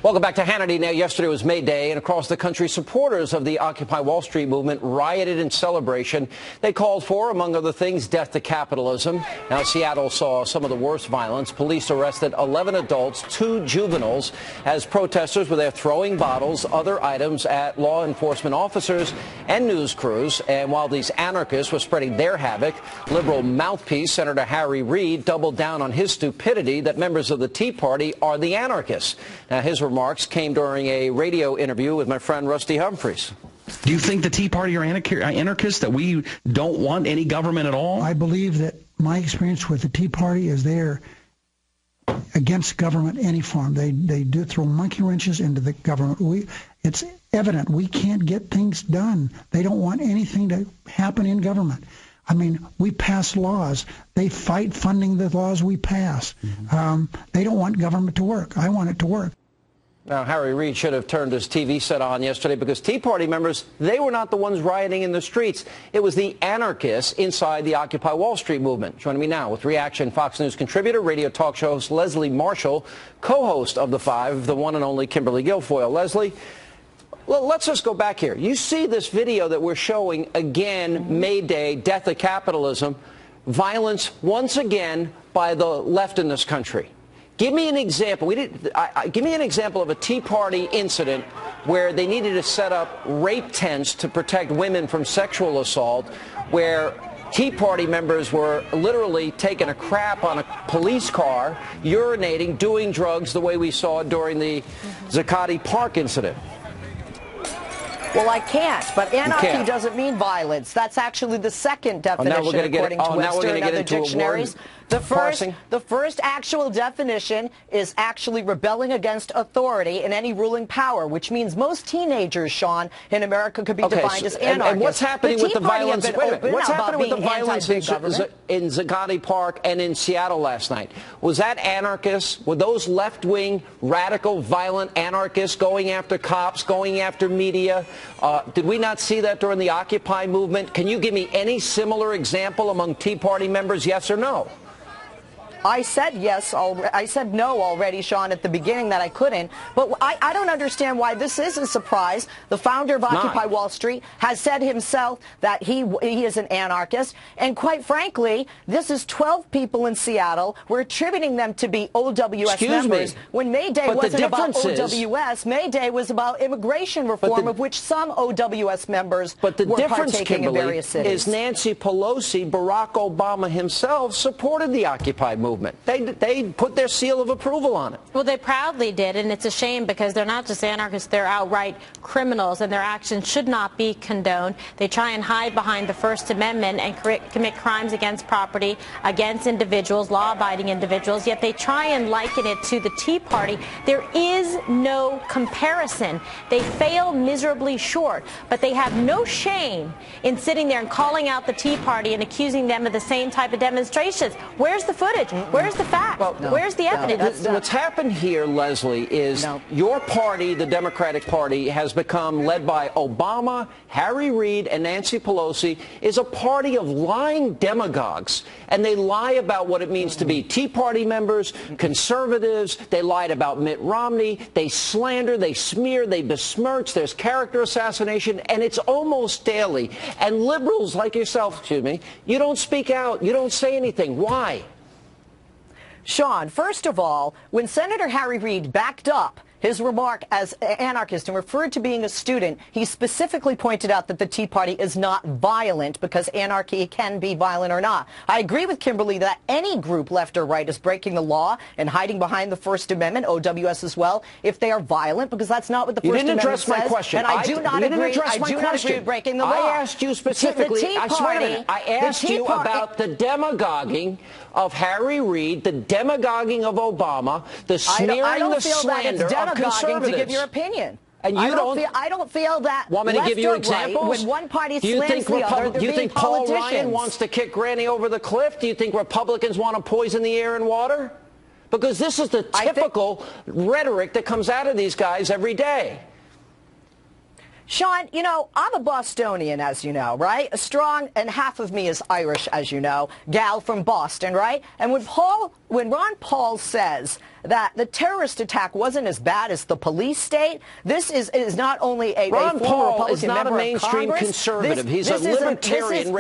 Welcome back to Hannity. Now, yesterday was May Day, and across the country, supporters of the Occupy Wall Street movement rioted in celebration. They called for, among other things, death to capitalism. Now, Seattle saw some of the worst violence. Police arrested 11 adults, 2 juveniles, as protesters were there throwing bottles, other items at law enforcement officers and news crews. And while these anarchists were spreading their havoc, liberal mouthpiece Senator Harry Reid doubled down on his stupidity that members of the Tea Party are the anarchists. Now, his remarks came during a radio interview with my friend Rusty Humphreys. Do you think the Tea Party are anarchists, that we don't want any government at all? I believe that my experience with the Tea Party is they're against government any form. They do throw monkey wrenches into the government. It's evident we can't get things done. They don't want anything to happen in government. I mean, we pass laws. They fight funding the laws we pass. They don't want government to work. I want it to work. Now, Harry Reid should have turned his TV set on yesterday because Tea Party members, they were not the ones rioting in the streets. It was the anarchists inside the Occupy Wall Street movement. Joining me now with reaction, Fox News contributor, radio talk show host Leslie Marshall, co-host of The Five, the one and only Kimberly Guilfoyle. Leslie, well, let's just go back here. You see this video that we're showing again, May Day, death of capitalism, violence once again by the left in this country. Give me an example. Give me an example of a Tea Party incident where they needed to set up rape tents to protect women from sexual assault, where Tea Party members were literally taking a crap on a police car, urinating, doing drugs the way we saw during the Zuccotti Park incident. Well, I can't, but anarchy doesn't mean violence. That's actually the second definition, according to Webster and other dictionaries. The first actual definition is actually rebelling against authority and any ruling power, which means most teenagers, Sean, in America could be defined as anarchists. And what's happening with the violence? Wait a minute. What's happening with the violence in Zuccotti Park and in Seattle last night? Was that anarchists? Were those left-wing, radical, violent anarchists going after cops, going after media? Did we not see that during the Occupy movement? Can you give me any similar example among Tea Party members, yes or no? I said yes. I said no already, Sean, at the beginning that I couldn't. But I don't understand why this is a surprise. The founder of Occupy Wall Street has said himself that he is an anarchist. And quite frankly, this is 12 people in Seattle. We're attributing them to be OWS members. When May Day wasn't about OWS. May Day was about immigration reform, of which some OWS members were partaking in various cities. Is Nancy Pelosi, Barack Obama himself, supported the Occupy movement. They put their seal of approval on it. Well, they proudly did, and it's a shame because they're not just anarchists, they're outright criminals, and their actions should not be condoned. They try and hide behind the First Amendment and commit crimes against property, against individuals, law-abiding individuals, yet they try and liken it to the Tea Party. There is no comparison. They fail miserably short, but they have no shame in sitting there and calling out the Tea Party and accusing them of the same type of demonstrations. Where's the footage? Where's the fact? Where's the evidence? What's happened here, Leslie, is your party, the Democratic Party, has become led by Obama, Harry Reid, and Nancy Pelosi, is a party of lying demagogues. And they lie about what it means to be Tea Party members, conservatives. They lied about Mitt Romney. They slander, they smear, they besmirch. There's character assassination, and it's almost daily. And liberals like yourself, you don't speak out. You don't say anything. Why? Sean, first of all, when Senator Harry Reid backed up his remark as anarchist and referred to being a student, he specifically pointed out that the Tea Party is not violent because anarchy can be violent or not. I agree with Kimberly that any group, left or right, is breaking the law and hiding behind the First Amendment, OWS as well, if they are violent, because that's not what the First Amendment says. You didn't address my question. And I do not agree with breaking the law. I asked you specifically, I asked you about the demagoguing of Harry Reid, the demagoguing of Obama, the smearing, the slander of conservatives. To give your opinion. And you I don't feel that. Want me to give you examples? Right, when one party slams the other, do you think Paul Ryan wants to kick Granny over the cliff? Do you think Republicans want to poison the air and water? Because this is the typical rhetoric that comes out of these guys every day. Sean, you know, I'm a Bostonian, as you know, right? A strong, and half of me is Irish, as you know, gal from Boston, right? And when Ron Paul says that the terrorist attack wasn't as bad as the police state, this is not only a Ron former Paul Republican is not member a mainstream of Congress, conservative. He's a libertarian,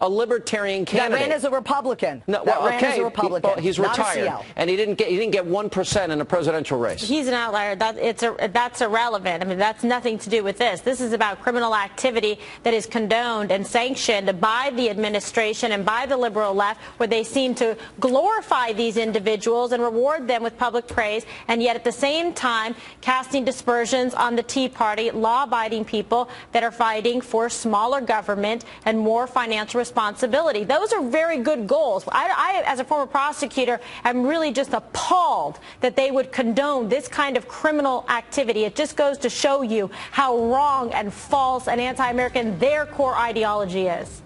a libertarian candidate. That ran as a Republican. No, that well, ran as a Republican. He's not retired, a CL. and he didn't get 1% in a presidential race. He's an outlier. That's irrelevant. I mean, that's nothing to do with this. This is about criminal activity that is condoned and sanctioned by the administration and by the liberal left, where they seem to glorify these individuals and reward them with public praise, and yet at the same time casting dispersions on the Tea Party, law-abiding people that are fighting for smaller government and more financial responsibility. Those are very good goals. I, as a former prosecutor, am really just appalled that they would condone this kind of criminal activity. It just goes to show you how wrong and false and anti-American their core ideology is.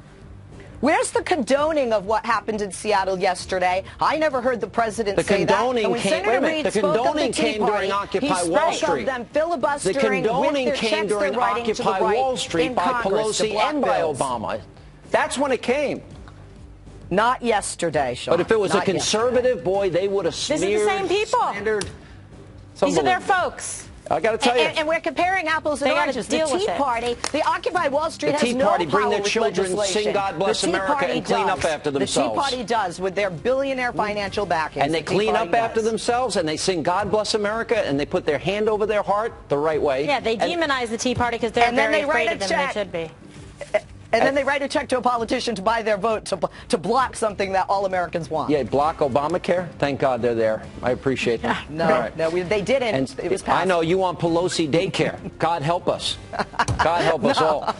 Where's the condoning of what happened in Seattle yesterday? I never heard the president say that. The condoning came during Occupy Wall Street. The condoning came during Occupy Wall Street by Pelosi and by Obama. That's when it came. Not yesterday, Sean. But if it was a conservative, boy, they would have smeared. This is the same people. These are their folks. I got to tell you. And we're comparing apples and oranges. The Tea Party, the Occupy Wall Street has no power. The Tea Party bring their children, sing God Bless America, and clean up after themselves. The Tea Party does, with their billionaire financial backing. And they clean up after themselves, and they sing God Bless America, and they put their hand over their heart the right way. Yeah, they demonize the Tea Party because they're very afraid of them, and they should be. And then they write a check to a politician to buy their vote to block something that all Americans want. Yeah, block Obamacare. Thank God they're there. I appreciate that. No, they didn't. And it was passed. I know you want Pelosi daycare. God help us. God help us all.